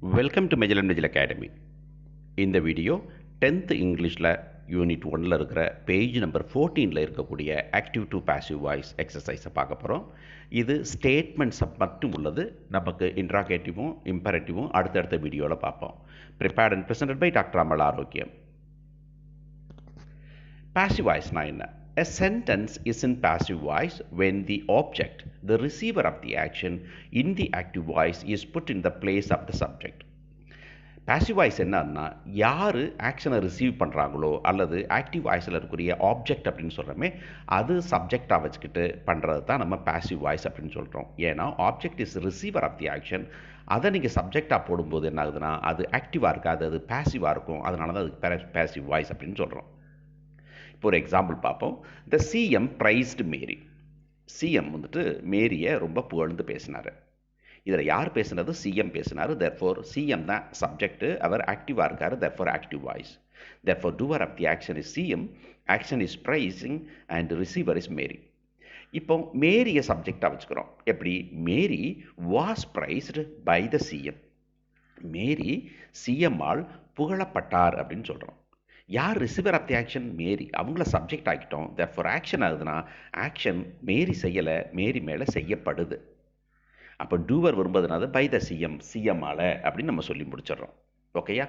Welcome to Magellan Digital Academy. இந்த video 10th இங்கிலீஷில் unit 1ல் இருக்கிற பேஜ் நம்பர் 14ல் இருக்கக்கூடிய ஆக்டிவ் டு பாசிவ் வாய்ஸ் எக்ஸசைஸை பார்க்க போகிறோம். இது ஸ்டேட்மெண்ட்ஸை மட்டும் உள்ளது. நமக்கு இன்ட்ராகேட்டிவும் இம்பரேட்டிவும் அடுத்தடுத்த வீடியோவில் பார்ப்போம். Prepared and presented by doctor Amal Arokiyam. Passive வாய்ஸ்னா என்ன? A sentence is in passive voice when the object, the receiver of the action in the active voice is put in the place of the subject. Passive voice என்னன்னா, யார் ஆக்ஷனை receive பண்ணுறாங்களோ அல்லது active வாய்ஸில் இருக்கக்கூடிய object அப்படின்னு சொல்கிறோமே, அது சப்ஜெக்டாக வச்சுக்கிட்டு பண்ணுறது தான் நம்ம பாசிவ் வாய்ஸ் அப்படின்னு சொல்கிறோம். ஏன்னா object is receiver of the action. அதை நீங்கள் சப்ஜெக்டாக போடும்போது என்ன ஆகுதுன்னா, அது ஆக்டிவாக இருக்காது, அது பாசிவாக இருக்கும். அதனால தான் அதுக்கு பாசிவ் வாய்ஸ் அப்படின்னு சொல்கிறோம். இப்போ ஒரு எக்ஸாம்பிள் பார்ப்போம். The CM praised Mary. CM வந்துட்டு மேரியை ரொம்ப புகழ்ந்து பேசினார். இதில் யார் பேசுனது? சிஎம் பேசினார். தேர்ஃபோர் சிஎம் தான் சப்ஜெக்ட், அவர் ஆக்டிவாக இருக்கார். Therefore active voice. Therefore doer of the action is CM, action is praising and receiver is Mary. இப்போ மேரியை சப்ஜெக்டாக வச்சுக்கிறோம். எப்படி? Mary was praised by the CM. Mary சிஎம்மால் புகழப்பட்டார் அப்படின்னு சொல்கிறோம். யார் receiver of the action? Mary. அவங்கள சப்ஜெக்ட் ஆகிட்டோம். தேர்ஃபோர் ஆக்ஷன் ஆகுதுன்னா, ஆக்ஷன் மேரி செய்யலை, மேரி மேலே செய்யப்படுது. அப்போ டூவர் வரும்போதுனால பை த சிஎம், சிஎம்மால் அப்படின்னு நம்ம சொல்லி முடிச்சிடுறோம். ஓகேயா?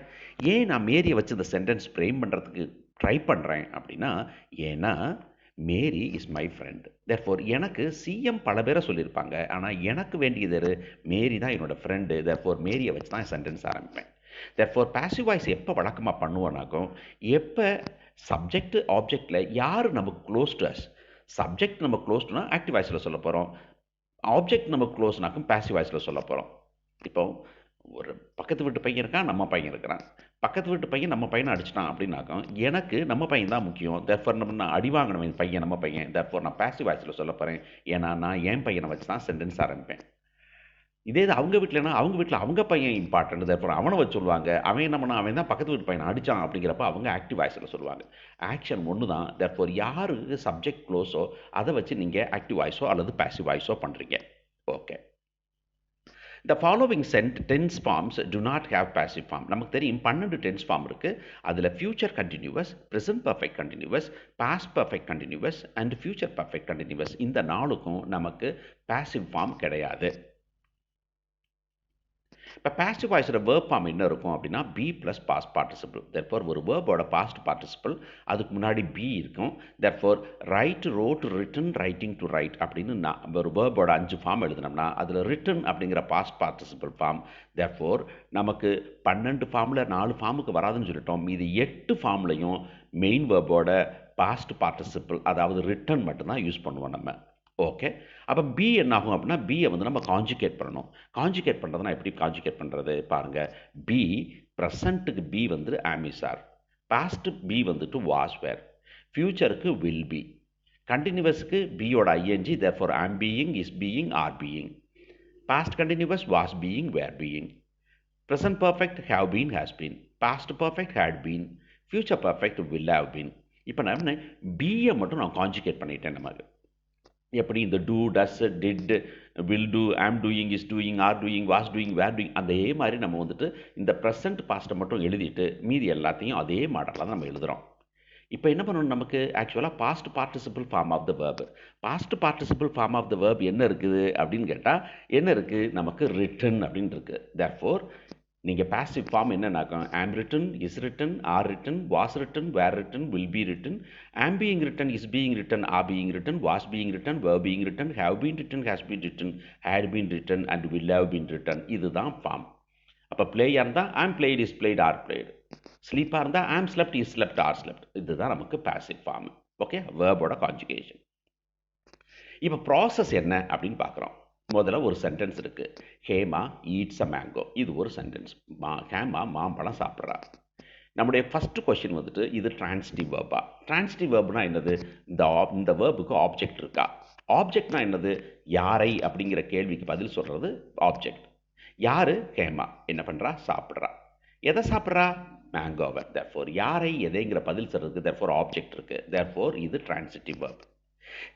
ஏன் நான் மேரியை வச்சு இந்த சென்டென்ஸ் ஃப்ரேம் பண்ணுறதுக்கு ட்ரை பண்ணுறேன் அப்படின்னா, ஏன்னா Mary is my friend. Therefore எனக்கு சிஎம் பல பேரை சொல்லியிருப்பாங்க, ஆனால் எனக்கு வேண்டியது மேரி தான் என்னோடய ஃப்ரெண்டு. தேர்ஃபோர் மேரியை வச்சு தான் சென்டென்ஸ் ஆரம்பிப்பேன். தேர்ஃபோர் பாசிவ் வாய்ஸ் எப்போ வழக்கமாக பண்ணுவோன்னாக்கும், எப்போ சப்ஜெக்ட் ஆப்ஜெக்டில் யார் நமக்கு க்ளோஸ் டு அஸ். சப்ஜெக்ட் நம்ம க்ளோஸ்னா ஆக்டிவ் வாய்ஸில் சொல்ல போகிறோம். ஆப்ஜெக்ட் நம்ம க்ளோஸ்னாக்கும் பாசிவ் வாய்ஸில் சொல்ல போகிறோம். இப்போ ஒரு பக்கத்து வீட்டு பையன் இருக்கான், நம்ம பையன் இருக்கிறான். பக்கத்து வீட்டு பையன் நம்ம பையனை அடிச்சிட்டான் அப்படின்னாக்கும், எனக்கு நம்ம பையன் தான் முக்கியம். தேர்ஃபோர் நான் அடி வாங்கினவன் பையன் நம்ம பையன். தேர்ஃபோர் நான் பாசிவ் வாய்ஸில் சொல்ல போகிறேன். ஏன்னா நான் என் பையனை வச்சு தான் சென்டென்ஸ் ஆரம்பிப்பேன். இதே இது அவங்க வீட்டிலனா, அவங்க வீட்டில் அவங்க பையன் இம்பார்ட்டன்ட். தேர்ஃபோர் அவனை வச்சு சொல்லுவாங்க. அவன் என்ன பண்ணான், அவன் தான் பக்கத்து வீட்டு பையனை அடித்தான் அப்படிங்கிறப்ப அவங்க ஆக்டிவ் வாய்ஸில் சொல்லுவாங்க. ஆக்ஷன் ஒன்று தான். தேர்ஃபோர் யாருக்கு சப்ஜெக்ட் க்ளோஸோ அதை வச்சு நீங்கள் ஆக்டிவ் வாய்ஸோ அல்லது பாசிவ் வாய்ஸோ பண்ணுறீங்க. Okay. The following tense forms do not have passive form. நமக்கு தெரியும் 12 tense form இருக்குது. அதில் future continuous, present perfect continuous, past perfect continuous and future perfect continuous. இந்த நாளுக்கும் நமக்கு passive form கிடையாது. இப்போ பாசிவ் வாய்ஸோட வேர்ப் ஃபார்ம் என்ன இருக்கும் அப்படின்னா, be plus past participle. Therefore ஒரு வேர்போட பாஸ்ட் பார்ட்டிசிபிள், அதுக்கு முன்னாடி பி இருக்கும். Therefore write, wrote, written, writing to write அப்படின்னு ஒரு வேர்போட 5 ஃபார்ம் எழுதினோம்னா அதில் ரிட்டன் அப்படிங்கிற பாஸ்ட் பார்ட்டிசிபிள் ஃபார்ம். தேர்ஃபோர் நமக்கு 12 ஃபார்மில் 4 ஃபார்முக்கு வராதுன்னு சொல்லிட்டோம். மீது 8 ஃபார்ம்லையும் மெயின் வேர்போட பாஸ்ட் பார்ட்டிசிபிள், அதாவது ரிட்டன் மட்டும்தான் யூஸ் பண்ணுவோம் நம்ம. ஓகே. அப்போ பி என்ன ஆகும் அப்படின்னா, பியை வந்து நம்ம காஞ்சுகேட் பண்ணணும். காஞ்சுகேட் பண்ணுறதுனா எப்படி காஞ்சுகேட் பண்ணுறது பாருங்கள். பி ப்ரெசண்ட்டுக்கு பி வந்து ஆமிசார், பாஸ்ட்டு பி வந்துட்டு வாஸ் வேர், ஃப்யூச்சருக்கு வில் பி, கண்டினியூவஸுக்கு பியோட ING. Therefore am being, is being, are being. Past continuous was being, were being. Present perfect have been, has been. Past perfect had been. Future perfect will have been. இப்போ நான் பியை மட்டும் நான் conjugate பண்ணிட்டேன். நமக்கு எப்படி இந்த do, does, did, will do, am doing, is doing, are doing, was doing, were doing, அதே மாதிரி நம்ம வந்துட்டு இந்த ப்ரெசன்ட் பாஸ்ட்டை மட்டும் எழுதிட்டு மீதி எல்லாத்தையும் அதே மாடலில் தான் நம்ம எழுதுகிறோம். இப்போ என்ன பண்ணணும், நமக்கு ஆக்சுவலாக past participle form of the verb. Past participle form of the verb என்ன இருக்குது அப்படின்னு கேட்டால் என்ன இருக்குது, நமக்கு ரிட்டன் அப்படின்னு இருக்குது. தேர்ஃபோர் நீங்கள் பாசிவ் ஃபார்ம் என்னன்னாக்கும், am written, is written, are written, was written, were written, will be written, am being written, is being written, are being written, was being written, were being written, have been written, has been written, had been written and will have been written. இதுதான் form. அப்போ பிளேயாக இருந்தால் am played, is played, are played. ஸ்லீப்பாக இருந்தால் am slept, is slept, are slept. இதுதான் நமக்கு passive form. Okay, வேர்போட conjugation. இப்போ process என்ன அப்படின்னு பார்க்குறோம். முதல்ல ஒரு சென்டென்ஸ் இருக்குது. ஹேமா ஈட்ஸ் அ மேங்கோ. இது ஒரு சென்டென்ஸ். ஹேமா மாம்பழம் சாப்பிட்றா. நம்முடைய ஃபஸ்ட்டு கொஸ்டின் வந்துட்டு, இது டிரான்சிட்டிவ் வேர்பா? டிரான்சிட்டிவ் வேர்ப்னா என்னது? இந்த வேர்புக்கு ஆப்ஜெக்ட் இருக்கா? ஆப்ஜெக்ட்னா என்னது? யாரை அப்படிங்கிற கேள்விக்கு பதில் சொல்கிறது ஆப்ஜெக்ட். யார்? ஹேமா. என்ன பண்ணுறா? சாப்பிட்றா. எதை சாப்பிட்றா? மேங்கோவை. தேர்ஃபோர் யாரை எதைங்கிற பதில் சொல்கிறதுக்கு தேர்ஃபோர் ஆப்ஜெக்ட் இருக்குது. தேர்ஃபோர் இது டிரான்சிட்டிவ் வேர்ப்.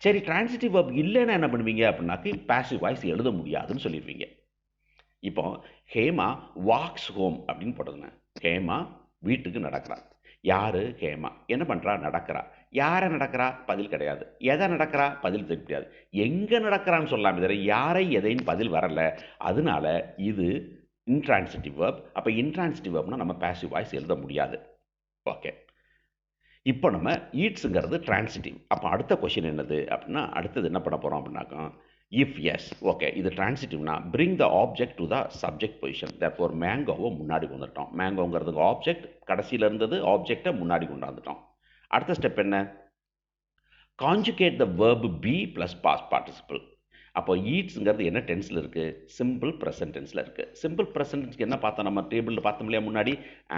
சரி, டிரான்சிட்டிவ் வேர்ப் இல்லைன்னா என்ன பண்ணுவீங்க அப்படின்னாக்கி பாசிவ் வாய்ஸ் எழுத முடியாதுன்னு சொல்லிடுவீங்க. இப்போ ஹேமா வாக்ஸ் ஹோம் அப்படின்னு போட்டதுங்க. ஹேமா வீட்டுக்கு நடக்கிறா. யாரு? ஹேமா. என்ன பண்றா? நடக்கிறா. யாரை நடக்கிறா? பதில் கிடையாது. எதை நடக்கிறா? பதில் தெரியாது. எங்க நடக்கிறான்னு சொல்லலாம் தவிர யாரை எதைன்னு பதில் வரல. அதனால இது இன்ட்ரான்சிட்டிவ் வேர்ப். அப்ப இன்ட்ரான்சிட்டிவ் வேர்ப்னா நம்ம பாசிவ் வாய்ஸ் எழுத முடியாது. ஓகே. இப்போ நம்ம ஈட்ஸுங்கிறது டிரான்சிட்டிவ். அப்போ அடுத்த கொஷின் என்னது அப்படின்னா, அடுத்தது என்ன பண்ண போகிறோம் அப்படின்னாக்கா, இஃப் எஸ் ஓகே இது டிரான்சிட்டிவ்னா bring the object to the subject position. Therefore மேங்கோவை முன்னாடி கொண்டுட்டோம். மேங்கோங்கிறதுக்கு ஆப்ஜெக்ட் கடைசியில் இருந்தது, ஆப்ஜெக்டை முன்னாடி கொண்டாந்துட்டோம். அடுத்த ஸ்டெப் என்ன? Conjugate the verb be plus past participle. அப்போ ஈட்ஸுங்கிறது என்ன டென்ஸில் இருக்குது? சிம்பிள் ப்ரெசன்ட் டென்ஸில் இருக்குது. சிம்பிள் ப்ரெசன்ட்க்கு என்ன பார்த்தோம்? நம்ம டேபிளில் பார்த்தோம் இல்லையா முன்னாடி,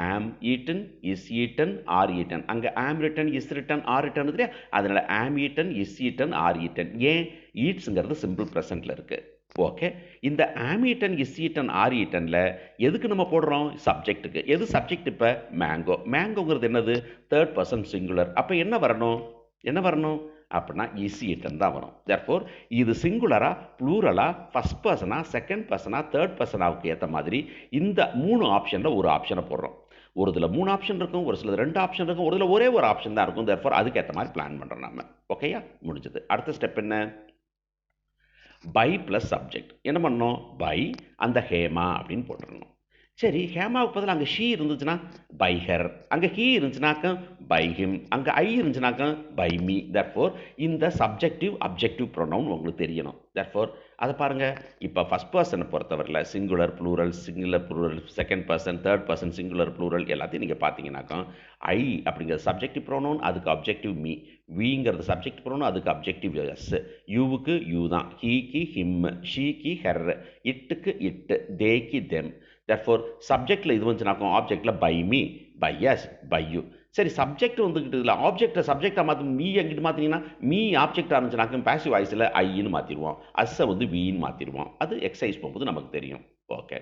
am eaten, is eaten, are eaten. அங்கே am written, is written, are written இல்லையா? அதனால் am eaten, is eaten, are eaten. ஏன்? ஈட்ஸுங்கிறது சிம்பிள் ப்ரெசன்ட்டில் இருக்குது. ஓகே. இந்த am eaten, is eaten, are ஈட்டனில் எதுக்கு நம்ம போடுறோம்? சப்ஜெக்ட்டுக்கு. எது சப்ஜெக்ட்? இப்போ மேங்கோ. மேங்கோங்கிறது என்னது? Third person singular. அப்போ என்ன வரணும்? என்ன வரணும் அப்படின்னா இஸ் ஈட்டன் தான் வரும். தேர்ஃபோர் இது சிங்குலரா, ப்ளூரலா, ஃபர்ஸ்ட் பர்சனா, செகண்ட் பர்சனா, தேர்ட் பர்சனாவுக்கு ஏற்ற மாதிரி இந்த 3 ஆப்ஷனில் ஒரு ஆப்ஷனை போடுறோம். ஒரு இதில் 3 ஆப்ஷன் இருக்கும், ஒரு சில 2 ஆப்ஷன் இருக்கும், ஒரு இதில் ஒரே ஒரு ஆப்ஷன் தான் இருக்கும். தேர்ஃபோர் அதுக்கேற்ற மாதிரி பிளான் பண்ணுறோம் நம்ம. ஓகேயா? முடிஞ்சது. அடுத்த ஸ்டெப் என்ன? By plus subject. என்ன பண்ணணும்? பை அந்த ஹேமா அப்படின்னு போட்டுடணும். சரி, ஹேமாவுக்கு பதில் அங்கே ஷீ இருந்துச்சுன்னா பை ஹர், அங்கே ஹீ இருந்துச்சுனாக்க பை ஹிம், அங்கே ஐ இருந்துச்சுனாக்க பை மீ. தர்ஃபோர் இந்த சப்ஜெக்டிவ் அப்ஜெக்டிவ் ப்ரொனவுன் உங்களுக்கு தெரியணும். தர்ஃபோர் அதை பாருங்கள். இப்போ ஃபஸ்ட் பர்சனை பொறுத்தவரையில் singular plural, second person, third person singular plural எல்லாத்தையும் நீங்கள் பார்த்தீங்கன்னாக்கா ஐ அப்படிங்கிறது சப்ஜெக்டிவ் ப்ரொனவுன், அதுக்கு அப்ஜெக்டிவ் மீ. விங்கிறது சப்ஜெக்ட் ப்ரொனவுன், அதுக்கு அப்ஜெக்டிவ் எஸ். யூவுக்கு யூ தான், ஹீக்கு ஹிம், ஷீக்கு ஹெர், இட்டுக்கு இட்டு, தேக்கு தெம். therefore சப்ஜெக்டில் இது வந்துச்சுனாக்கும் ஆப்ஜெக்டில் by me, by us, by you. சரி, சப்ஜெக்ட் வந்துக்கிட்டு இல்லை, ஆப்ஜெக்டை சப்ஜெக்டாக மாற்றும். மீ எங்கிட்டு மாற்றிங்கன்னா மீ ஆப்ஜெக்டாக இருந்துச்சுனாக்கும் பாசிவ் வாய்ஸில் ஐன்னு மாற்றிடுவோம், அஸ்ஸை வந்து வீன்னு மாற்றிடுவோம். அது எக்ஸசைஸ் போகும்போது நமக்கு தெரியும். ஓகே.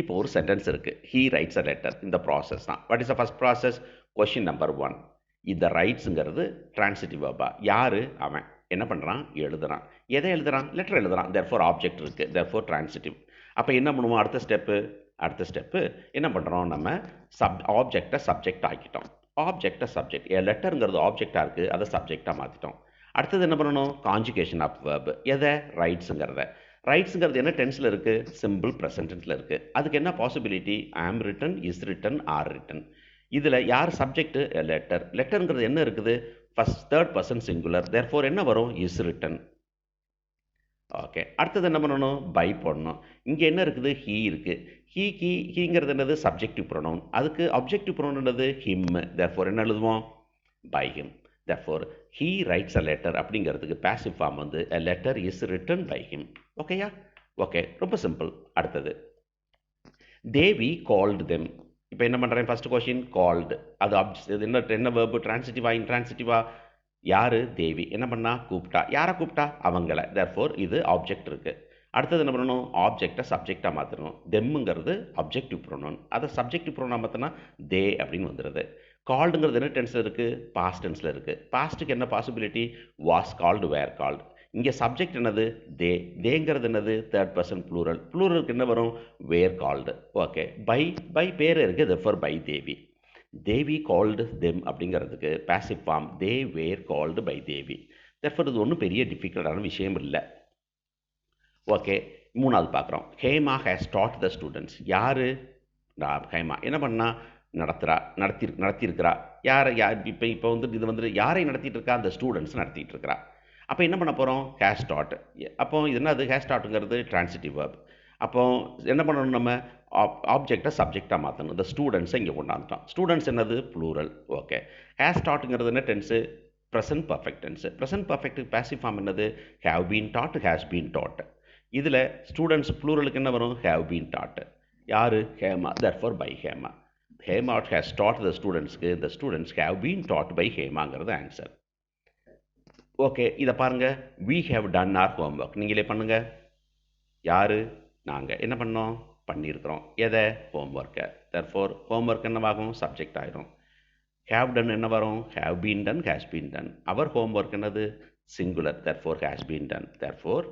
இப்போ ஒரு சென்டென்ஸ் இருக்குது. He writes a letter. இந்த ப்ராசஸ் தான். What is the first process? Question number 1. இந்த ரைட்ஸுங்கிறது டிரான்சிட்டிவ் வேர்பா? யார்? அவன். என்ன பண்ணுறான்? எழுதுறான். எதை எழுதுறான்? லெட்டர் எழுதுறான். தேர்ஃபோர் ஆப்ஜெக்ட் இருக்குது, தேர்ஃபோர் டிரான்சிட்டிவ். அப்போ என்ன பண்ணுவோம்? அடுத்த ஸ்டெப்பு என்ன பண்ணுறோம்? நம்ம ஆப்ஜெக்டை சப்ஜெக்ட் ஆக்கிட்டோம். ஆப்ஜெக்டை சப்ஜெக்ட், லெட்டருங்கிறது ஆப்ஜெக்டாக இருக்குது, அதை சப்ஜெக்டாக மாற்றிட்டோம். அடுத்தது என்ன பண்ணணும்? Conjugation of verb. எதை? ரைட்ஸுங்கிறத. ரைட்ஸுங்கிறது என்ன டென்ஸில் இருக்குது? சிம்பிள் ப்ரெசன்ட் டென்ஸில் இருக்குது. அதுக்கு என்ன possibility? Am written, is written, are written. இதில் யார் சப்ஜெக்ட்? லெட்டர். லெட்டருங்கிறது என்ன இருக்குது? First third person singular. Therefore என்ன வரும்? Is written. ஓகே. அடுத்தது என்ன பண்ணணும்? பை போடணும். இங்கே என்ன இருக்குது? ஹீ இருக்குது. ஹீங்கிறது என்னது? Subjective pronoun. அதுக்கு அப்ஜெக்டிவ் ப்ரொனவுன் என்னது? ஹிம். தேர்ஃபோர் என்ன எழுதுவோம்? By him. Therefore he writes a letter அப்படிங்கிறதுக்கு பாசிவ் ஃபார்ம் வந்து a letter is written by him. ஓகேயா? ஓகே, ரொம்ப சிம்பிள். அடுத்தது தேவி கால்டு தெம். இப்போ என்ன பண்ணுறேன்? First question called. அது இது என்ன வேர்பு? டிரான்சிட்டிவா இன்ட்ரான்சிட்டிவா? யார்? தேவி. என்ன பண்ணா? கூப்பிட்டா. யாரை கூப்பிட்டா? அவங்கள. தேர்ஃபோர் இது ஆப்ஜெக்ட் இருக்குது. அடுத்தது என்ன பண்ணணும்? ஆப்ஜெக்டை சப்ஜெக்டாக மாற்றணும். தெம்முங்கிறது அப்ஜெக்டிவ் ப்ரொனவுன், அதை சப்ஜெக்டிவ் ப்ரொனவுன் மாற்றினா தே அப்படின்னு வந்துடுது. கால்டுங்கிறது என்ன டென்ஸில் இருக்குது? பாஸ்ட் டென்ஸில் இருக்குது. பாஸ்ட்டுக்கு என்ன possibility? Was called, where called. இங்கே சப்ஜெக்ட் என்னது? தே. தேங்கிறது என்னது? Third person plural. ப்ளூரலுக்கு என்ன வரும்? வேர் கால்டு. ஓகே. பை பேர் இருக்குது, therefore by Devi. Devi called them அப்படிங்கிறதுக்கு passive form they were called by Devi. Therefore இது ஒன்றும் பெரிய டிஃபிகல்ட்டான விஷயம் இல்லை. ஓகே. மூணாவது பார்க்குறோம். Hema has taught the students. யார்? ஹேமா என்ன பண்ணா? நடத்தியிருக்கிறா. யார் இப்போ வந்து இது வந்து யாரை நடத்திட்டு இருக்கா? அந்த ஸ்டூடெண்ட்ஸ் நடத்திட்டு இருக்கிறா. அப்போ என்ன பண்ண போகிறோம்? Has taught. அப்போ இது என்னது? ஹேஸ் டாட்டுங்கிறது டிரான்சிட்டிவ் வேர்ப். அப்போ என்ன பண்ணணும்? நம்ம ஆப்ஜெக்டை சப்ஜெக்டாக மாற்றணும். இந்த ஸ்டூடெண்ட்ஸை இங்கே கொண்டாந்துட்டோம். ஸ்டூடெண்ட்ஸ் என்னது? ப்ளூரல். ஓகே. ஹேஸ் டாட்டுங்கிறது என்ன tense? Present perfect tense. Present பர்ஃபெக்ட்டுக்கு பாசிவ் ஃபார்ம் என்னது? Have been taught, has been taught. இதில் ஸ்டூடெண்ட்ஸ் ப்ளூரலுக்கு என்ன வரும்? Have been taught. யார்? Hema. Therefore by Hema. Hema has taught the ஸ்டூடெண்ட்ஸ்க்கு the students have been taught by ஹேமாங்கிறது ஆன்சர். ஓகே. இதை பாருங்கள். We have done our homework. நீங்களே பண்ணுங்கள். யார்? நாங்கள் என்ன பண்ணோம்? பண்ணியிருக்கிறோம். எதை? ஹோம்ஒர்க்கை. தேர்ஃபோர் ஹோம்ஒர்க் என்னவாகும்? சப்ஜெக்ட் ஆகிடும். ஹேவ் டன் என்ன வரும்? Have been done, has been done. அவர் ஹோம்ஒர்க் என்னது? Singular. Therefore has been done. Therefore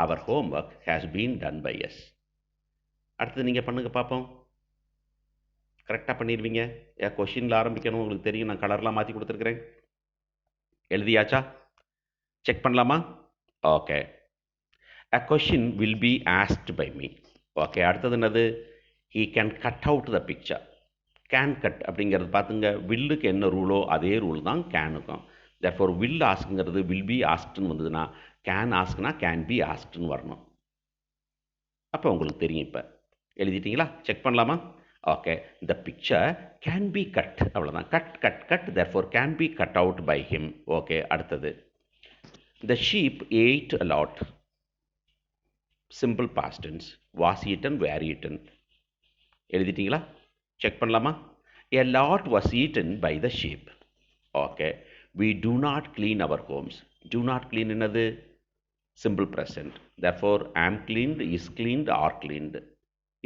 our homework has been done by us. அடுத்தது நீங்கள் பண்ணுங்க பார்ப்போம். கரெக்டாக பண்ணிடுவீங்க. கொஷினில் ஆரம்பிக்கணும், உங்களுக்கு தெரியும், நான் கலர்லாம் மாற்றி கொடுத்துருக்குறேன். எழுதியாச்சா? செக் பண்ணலாமா? Okay. A question will be asked by me. Okay, அடுத்தது என்னது? He can cut out the picture. Can cut அப்படிங்கிறது பார்த்துங்க, வில்லுக்கு என்ன ரூலோ அதே ரூல் தான் கேனுக்கும். therefore will ஆஸ்க்குங்கிறது will be askedன்னு வந்ததுன்னா can ஆஸ்க்னா can be askedன்னு வரணும். அப்போ உங்களுக்கு தெரியும். இப்போ எழுதிட்டீங்களா? செக் பண்ணலாமா? Okay. the picture can be cut, அவ்வளோதான். cut therefore can be cut out by him. Okay, அடுத்தது the sheep ate a lot. simple past tense. was eaten, were eaten. எழுதிட்டீங்களா? Check பண்ணலாமா? a lot was eaten by the sheep. Okay. we do not clean our homes. do not clean என்னது? simple present. therefore am cleaned, is cleaned, are cleaned.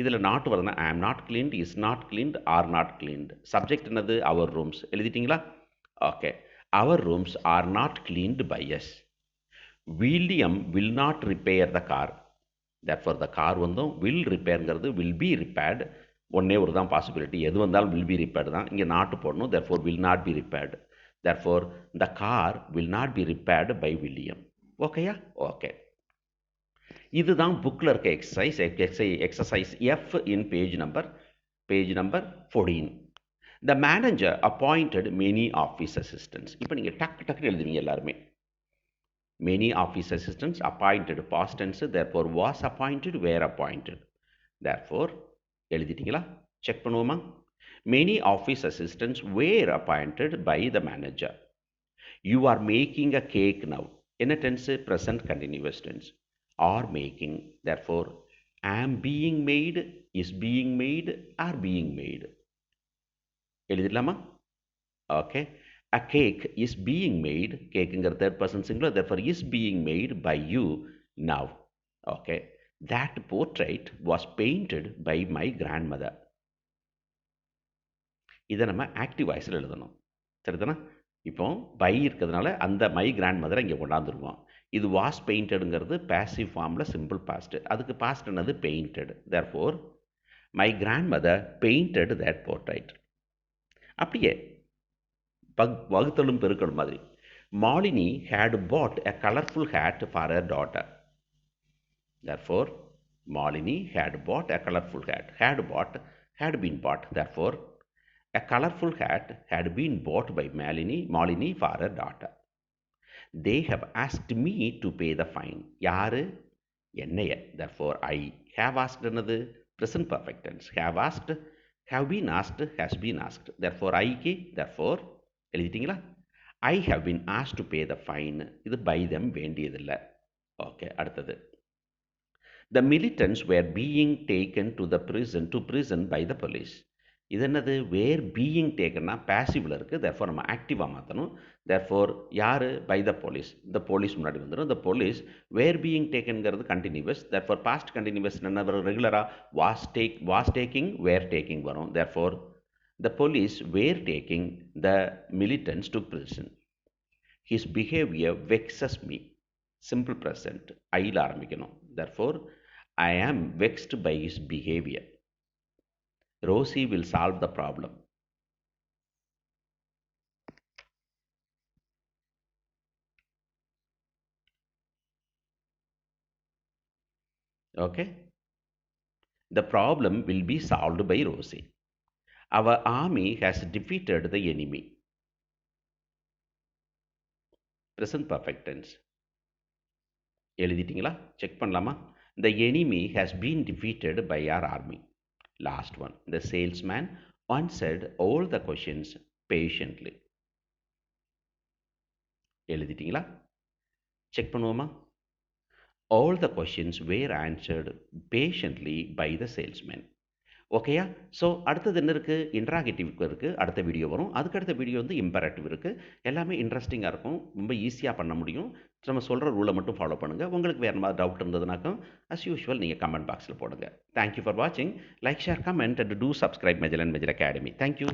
இதில் not வருதுன்னா am not cleaned, is not cleaned, are not cleaned. Subject என்னது? our rooms. எழுதிட்டீங்களா? Okay. our rooms are not cleaned by us. William will not repair the car. therefore the car வந்தும் will repairங்கிறது will be repaired. ஒன்னே ஒரு தான் possibility, எது வந்தாலும் will be repaired தான். இங்கே நாட்டு போடணும். therefore will not be repaired. therefore the car will not be repaired by William. ஓகேயா? ஓகே. இதுதான் புக்கில் இருக்க exercise F in page number 14. the manager appointed many office assistants. இப்போ நீங்கள் டக்குன்னு எழுதுவீங்க எல்லாருமே. many office assistants appointed past tense. therefore was appointed, were appointed. therefore எழுதிட்டீங்களா? செக் பண்ணுவோமா? many office assistants were appointed by the manager. you are making a cake now. என்ன tense? present continuous tense. are making. therefore am being made, is being made, are being made. எழுதிடலாமா? Okay. a cake is being made. cakeங்கிற third person singular. therefore is being made by you now. okay. that portrait was painted by my grandmother. இதை நம்ம active வாய்ஸில் எழுதணும். சரிதானா? இப்போ by இருக்கிறதுனால அந்த மை கிராண்ட் மதரை இங்கே கொண்டாந்துருவோம். இது வாஸ் பெயிண்டடுங்கிறது பேசிவ் ஃபார்மில் சிம்பிள் பாஸ்ட். அதுக்கு பாஸ்ட் என்னது? Painted. therefore my grandmother painted that portrait. அப்படியே வகுத்தலும் பெருக்கணும் மாதிரி. Malini had bought a colorful hat for her daughter. therefore Malini had bought a colorful hat. had been bought. therefore a colorful hat had been bought by Malini for her daughter. they have asked me to pay the fine. யாரு? என்னைய. therefore I have asked என்னது? present perfect tense. have asked, have been asked, has been asked. therefore I க்கு therefore எழுதிட்டீங்களா? I have been asked to pay the fine. இது by them வேண்டியதில்லை. Okay, அடுத்தது the militants were being taken to prison by the police. இது என்னது? வேர் being டேக்கன்னா பேசிவில் இருக்குது. therefore நம்ம ஆக்டிவாக மாற்றணும். therefore யார்? By the police. இந்த போலீஸ் முன்னாடி வந்துடும். the போலீஸ் வேர் பீயிங் டேக்கன்கிறது கண்டினியூவஸ். therefore பாஸ்ட் கண்டினியூவஸ் என்ன வரும்? ரெகுலராக வாஸ் டேக்கிங், வேர் டேக்கிங் வரும். therefore the police were taking the militants to prison. his behavior vexes me. simple present. ஐயில் ஆரம்பிக்கணும். therefore I am vexed by his behavior. Rosie will solve the problem. Okay. The problem will be solved by Rosie. Our army has defeated the enemy. Present perfect tense. எழுதிட்டீங்களா? Check பண்ணலாமா? The enemy has been defeated by our army. Last one. The salesman answered all the questions patiently. எழுதிட்டீங்களா? Check பண்ணுவோமா? all the questions were answered patiently by the salesman. ஓகேயா? So அடுத்தது என்ன இருக்குது? இன்ட்ராகேட்டிவ்க்கு இருக்குது. அடுத்த வீடியோ வரும். அதுக்கடுத்த வீடியோ வந்து இம்பேரட்டிவ் இருக்குது. எல்லாமே இன்ட்ரெஸ்டிங்காக இருக்கும். ரொம்ப ஈஸியாக பண்ண முடியும். நம்ம சொல்கிற ரூலை மட்டும் ஃபாலோ பண்ணுங்கள். உங்களுக்கு வேறு மாதிரி டவுட் இருந்ததுனாக்கா அஸ் யூஷுவல் நீங்கள் கமெண்ட் பாக்ஸில் போடுங்க. தேங்க்யூ ஃபார் வாட்சிங். Like, share, comment and do subscribe Mejal and Mejal Academy. Thank you.